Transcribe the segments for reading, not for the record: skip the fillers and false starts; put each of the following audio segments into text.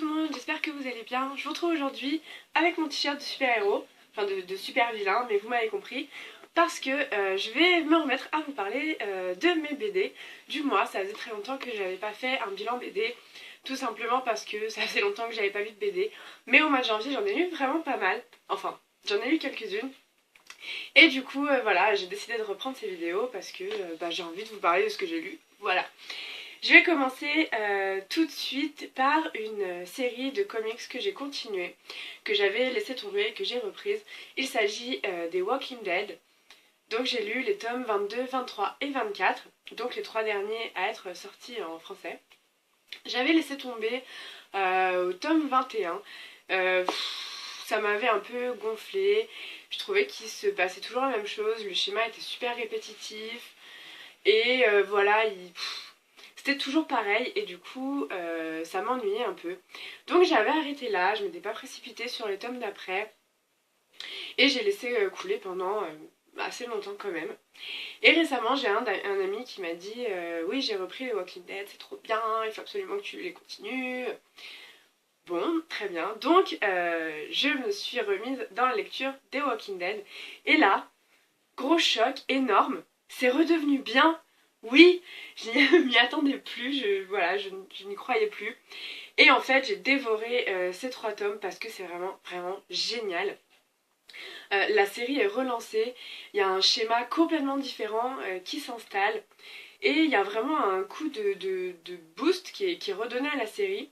tout le monde, j'espère que vous allez bien. Je vous retrouve aujourd'hui avec mon t-shirt de super-héros, enfin de super-vilain, mais vous m'avez compris, parce que je vais me remettre à vous parler de mes BD du mois. Ça faisait très longtemps que j'avais pas fait un bilan BD, tout simplement parce que ça faisait longtemps que j'avais pas lu de BD. Mais au mois de janvier, j'en ai lu vraiment pas mal, enfin, j'en ai lu quelques-unes. Et du coup, voilà, j'ai décidé de reprendre ces vidéos parce que j'ai envie de vous parler de ce que j'ai lu, voilà. Je vais commencer tout de suite par une série de comics que j'ai continué, que j'avais laissé tomber, que j'ai reprise. Il s'agit des Walking Dead. Donc j'ai lu les tomes 22, 23 et 24, donc les trois derniers à être sortis en français. J'avais laissé tomber au tome 21. Ça m'avait un peu gonflé. Je trouvais qu'il se passait toujours la même chose. Le schéma était super répétitif. Et voilà, c'était toujours pareil et du coup ça m'ennuyait un peu. Donc j'avais arrêté là, je m'étais pas précipitée sur les tomes d'après et j'ai laissé couler pendant assez longtemps quand même. Et récemment j'ai un ami qui m'a dit oui, j'ai repris les Walking Dead, c'est trop bien, il faut absolument que tu les continues. Bon, très bien. Donc je me suis remise dans la lecture des Walking Dead et là, gros choc énorme, c'est redevenu bien. Oui, je m'y attendais plus, je n'y croyais plus. Et en fait, j'ai dévoré ces trois tomes parce que c'est vraiment, vraiment génial. La série est relancée, il y a un schéma complètement différent qui s'installe. Et il y a vraiment un coup de boost qui est redonné à la série.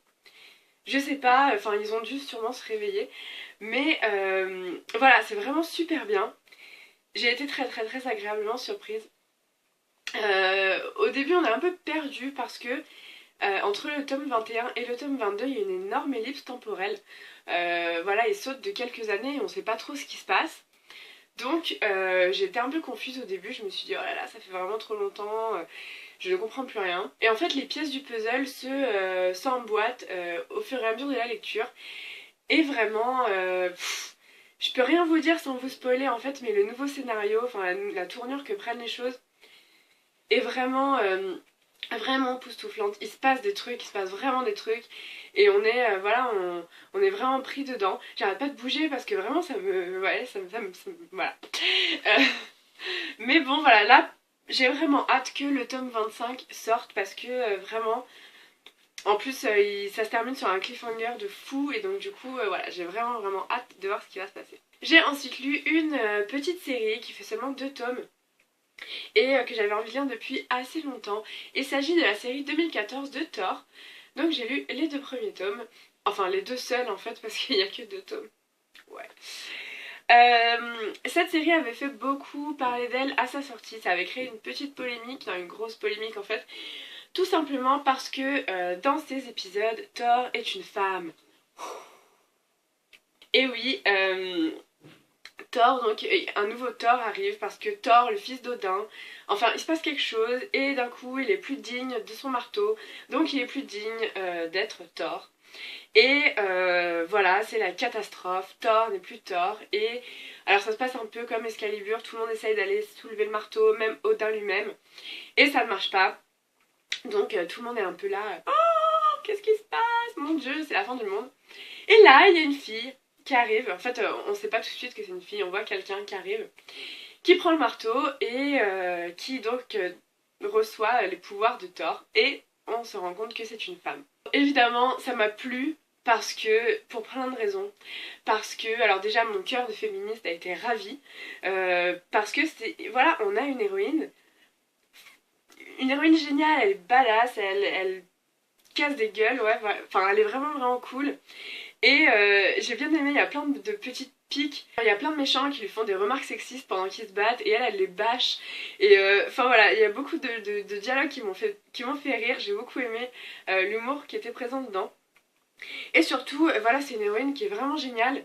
Je sais pas, enfin ils ont dû sûrement se réveiller. Mais voilà, c'est vraiment super bien. J'ai été très très très agréablement surprise. Au début on est un peu perdu parce que entre le tome 21 et le tome 22 il y a une énorme ellipse temporelle. Voilà, il saute de quelques années et on sait pas trop ce qui se passe. Donc j'étais un peu confuse au début, je me suis dit oh là là ça fait vraiment trop longtemps, je ne comprends plus rien. Et en fait les pièces du puzzle s'emboîtent au fur et à mesure de la lecture. Et vraiment, je peux rien vous dire sans vous spoiler en fait, mais le nouveau scénario, enfin la tournure que prennent les choses est vraiment, vraiment époustouflante. Il se passe des trucs, il se passe vraiment des trucs. Et on est, on est vraiment pris dedans. J'arrête pas de bouger parce que vraiment ça me... Ouais, voilà. Euh, mais bon, voilà, là, j'ai vraiment hâte que le tome 25 sorte parce que vraiment... En plus, ça se termine sur un cliffhanger de fou et donc du coup, voilà, j'ai vraiment vraiment hâte de voir ce qui va se passer. J'ai ensuite lu une petite série qui fait seulement 2 tomes et que j'avais envie de lire depuis assez longtemps. Il s'agit de la série 2014 de Thor. Donc j'ai lu les 2 premiers tomes, enfin les 2 seuls en fait parce qu'il n'y a que 2 tomes. Ouais. Cette série avait fait beaucoup parler d'elle à sa sortie, ça avait créé une petite polémique, une grosse polémique en fait, tout simplement parce que dans ces épisodes, Thor est une femme. Et oui, Thor, donc un nouveau Thor arrive parce que Thor, le fils d'Odin, enfin il se passe quelque chose et d'un coup il est plus digne de son marteau, donc il est plus digne d'être Thor. Et voilà, c'est la catastrophe, Thor n'est plus Thor et alors ça se passe un peu comme Excalibur, tout le monde essaye d'aller soulever le marteau, même Odin lui-même, et ça ne marche pas. Donc tout le monde est un peu là, oh qu'est-ce qui se passe, mon dieu, c'est la fin du monde. Et là il y a une fille qui arrive, en fait on sait pas tout de suite que c'est une fille, on voit quelqu'un qui arrive, qui prend le marteau et qui donc reçoit les pouvoirs de Thor et on se rend compte que c'est une femme. Évidemment ça m'a plu parce que, pour plein de raisons, parce que, alors déjà mon cœur de féministe a été ravi, parce que c'est, voilà, on a une héroïne géniale, elle est badass, elle casse des gueules, ouais, enfin elle est vraiment vraiment cool. Et j'ai bien aimé, il y a plein de petites piques, il y a plein de méchants qui lui font des remarques sexistes pendant qu'ils se battent et elle les bâche. Et enfin voilà, il y a beaucoup de dialogues qui m'ont fait rire, j'ai beaucoup aimé l'humour qui était présent dedans. Et surtout, voilà, c'est une héroïne qui est vraiment géniale.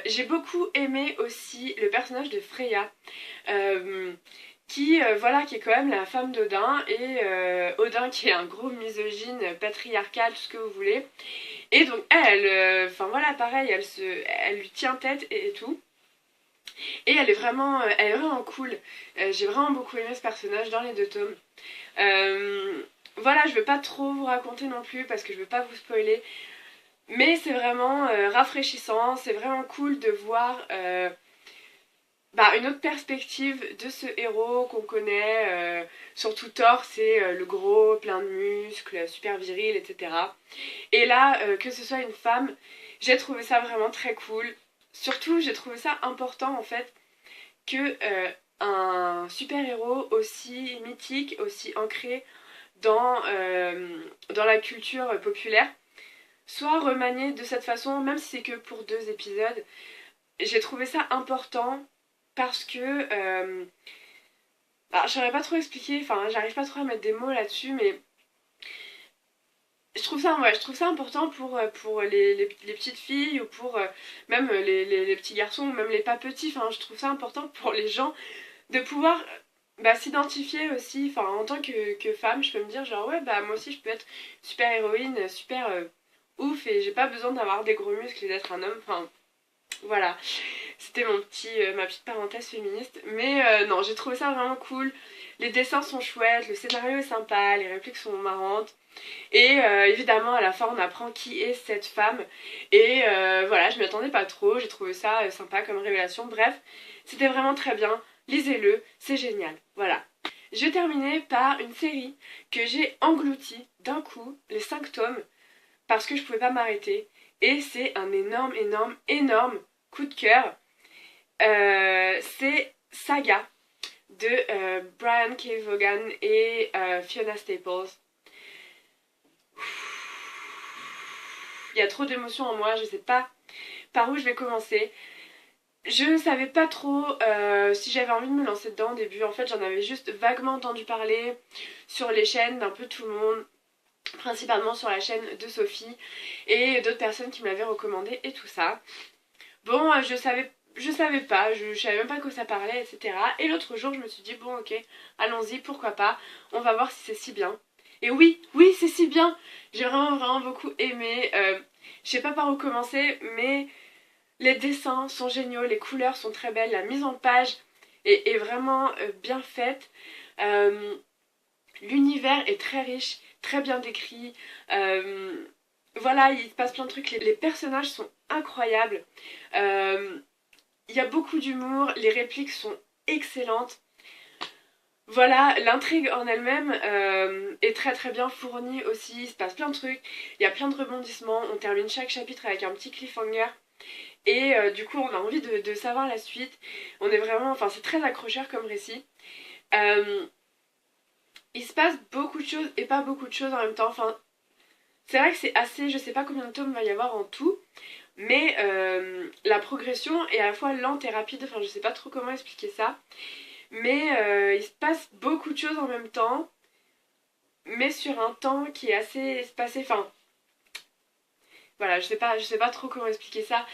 J'ai beaucoup aimé aussi le personnage de Freya. Voilà, qui est quand même la femme d'Odin, et Odin qui est un gros misogyne, patriarcal, tout ce que vous voulez. Et donc elle, enfin voilà, pareil, elle lui tient tête et tout. Et elle est vraiment cool. J'ai vraiment beaucoup aimé ce personnage dans les 2 tomes. Voilà, je veux pas trop vous raconter non plus parce que je veux pas vous spoiler. Mais c'est vraiment rafraîchissant, c'est vraiment cool de voir une autre perspective de ce héros qu'on connaît. Surtout Thor, c'est le gros, plein de muscles, super viril, etc. Et là, que ce soit une femme, j'ai trouvé ça vraiment très cool. Surtout, j'ai trouvé ça important en fait que un super-héros aussi mythique, aussi ancré dans la culture populaire, soit remanié de cette façon, même si c'est que pour 2 épisodes. J'ai trouvé ça important parce que je saurais pas trop expliquer, enfin j'arrive pas trop à mettre des mots là-dessus, mais je trouve ça important pour les petites filles ou pour même les petits garçons ou même les pas petits. Enfin, je trouve ça important pour les gens de pouvoir s'identifier aussi. Enfin, en tant que femme, je peux me dire genre ouais bah moi aussi je peux être super héroïne, super ouf et j'ai pas besoin d'avoir des gros muscles et d'être un homme. Enfin voilà, c'était ma petite parenthèse féministe. Mais non, j'ai trouvé ça vraiment cool. Les dessins sont chouettes, le scénario est sympa, les répliques sont marrantes. Et évidemment, à la fin, on apprend qui est cette femme. Et voilà, je m'y attendais pas trop. J'ai trouvé ça sympa comme révélation. Bref, c'était vraiment très bien. Lisez-le, c'est génial. Voilà. Je vais terminer par une série que j'ai engloutie d'un coup, les 5 tomes, parce que je pouvais pas m'arrêter. Et c'est un énorme, énorme, énorme coup de cœur. C'est Saga de Brian K. Vaughan et Fiona Staples. Il y a trop d'émotions en moi, je sais pas par où je vais commencer. Je ne savais pas trop si j'avais envie de me lancer dedans au début. En fait, j'en avais juste vaguement entendu parler sur les chaînes d'un peu tout le monde, principalement sur la chaîne de Sophie et d'autres personnes qui me l'avaient recommandé et tout ça. Bon, je savais pas, je savais même pas de quoi ça parlait, etc. Et l'autre jour, je me suis dit, bon, ok, allons-y, pourquoi pas, on va voir si c'est si bien. Et oui, oui, c'est si bien. J'ai vraiment, vraiment beaucoup aimé. Je sais pas par où commencer, mais les dessins sont géniaux, les couleurs sont très belles, la mise en page est vraiment bien faite. Euh, L'univers est très riche, très bien décrit. Voilà, il se passe plein de trucs. Les personnages sont incroyables. Il y a beaucoup d'humour, les répliques sont excellentes. Voilà, l'intrigue en elle-même est très très bien fournie aussi, il se passe plein de trucs, il y a plein de rebondissements, on termine chaque chapitre avec un petit cliffhanger et du coup on a envie de savoir la suite. On est vraiment, enfin c'est très accrocheur comme récit. Euh, il se passe beaucoup de choses et pas beaucoup de choses en même temps, enfin c'est vrai que c'est assez, je sais pas combien de tomes va y avoir en tout, mais la progression est à la fois lente et rapide, enfin je sais pas trop comment expliquer ça. Mais il se passe beaucoup de choses en même temps, mais sur un temps qui est assez espacé. Enfin, voilà, je sais pas trop comment expliquer ça.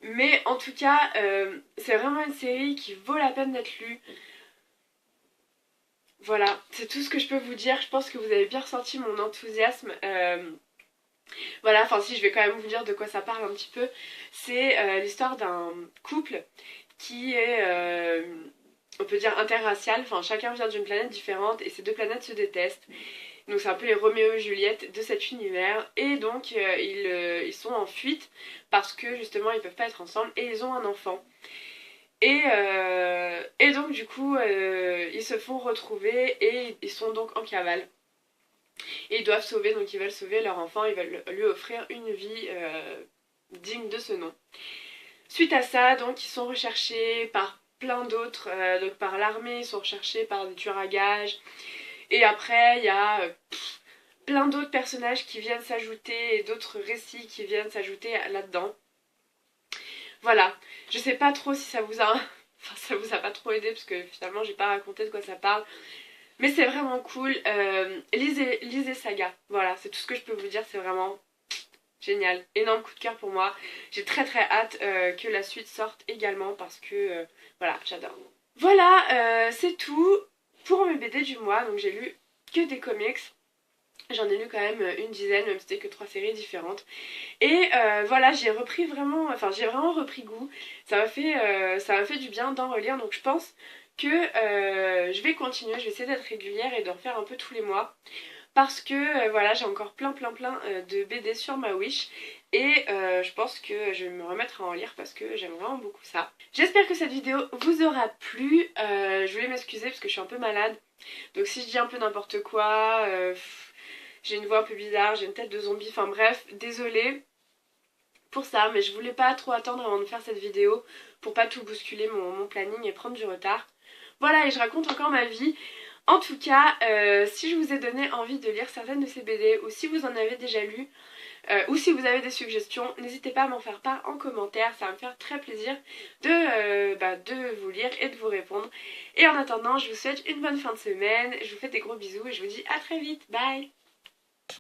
Mais en tout cas, c'est vraiment une série qui vaut la peine d'être lue. Voilà, c'est tout ce que je peux vous dire. Je pense que vous avez bien ressenti mon enthousiasme. Voilà, enfin si, je vais quand même vous dire de quoi ça parle un petit peu. C'est l'histoire d'un couple qui est on peut dire interracial, enfin chacun vient d'une planète différente et ces 2 planètes se détestent. Donc c'est un peu les Roméo et Juliette de cet univers et donc ils sont en fuite parce que justement ils peuvent pas être ensemble et ils ont un enfant. Et donc du coup ils se font retrouver et ils sont donc en cavale. Et ils doivent sauver, donc ils veulent sauver leur enfant, ils veulent lui offrir une vie digne de ce nom. Suite à ça, donc ils sont recherchés par plein d'autres, donc par l'armée, ils sont recherchés par des tueurs à gages. Et après, il y a plein d'autres personnages qui viennent s'ajouter et d'autres récits qui viennent s'ajouter là-dedans. Voilà, je sais pas trop si ça vous a... Enfin, ça vous a pas trop aidé parce que finalement j'ai pas raconté de quoi ça parle. Mais c'est vraiment cool. Lisez Saga. Voilà, c'est tout ce que je peux vous dire. C'est vraiment génial. Énorme coup de cœur pour moi. J'ai très très hâte que la suite sorte également parce que voilà, j'adore. Voilà, c'est tout pour mes BD du mois. Donc j'ai lu que des comics. J'en ai lu quand même une dizaine, même si c'était que 3 séries différentes. Et voilà, j'ai repris vraiment, enfin j'ai vraiment repris goût. Ça m'a fait du bien d'en relire. Donc je pense que je vais continuer, je vais essayer d'être régulière et d'en faire un peu tous les mois. Parce que voilà, j'ai encore plein de BD sur ma Wish. Et je pense que je vais me remettre à en lire parce que j'aime vraiment beaucoup ça. J'espère que cette vidéo vous aura plu. Je voulais m'excuser parce que je suis un peu malade. Donc si je dis un peu n'importe quoi, j'ai une voix un peu bizarre, j'ai une tête de zombie, enfin bref, désolée pour ça, mais je voulais pas trop attendre avant de faire cette vidéo pour pas tout bousculer mon planning et prendre du retard. Voilà, et je raconte encore ma vie. En tout cas, si je vous ai donné envie de lire certaines de ces BD, ou si vous en avez déjà lu, ou si vous avez des suggestions, n'hésitez pas à m'en faire part en commentaire, ça va me faire très plaisir de vous lire et de vous répondre. Et en attendant, je vous souhaite une bonne fin de semaine, je vous fais des gros bisous et je vous dis à très vite, bye!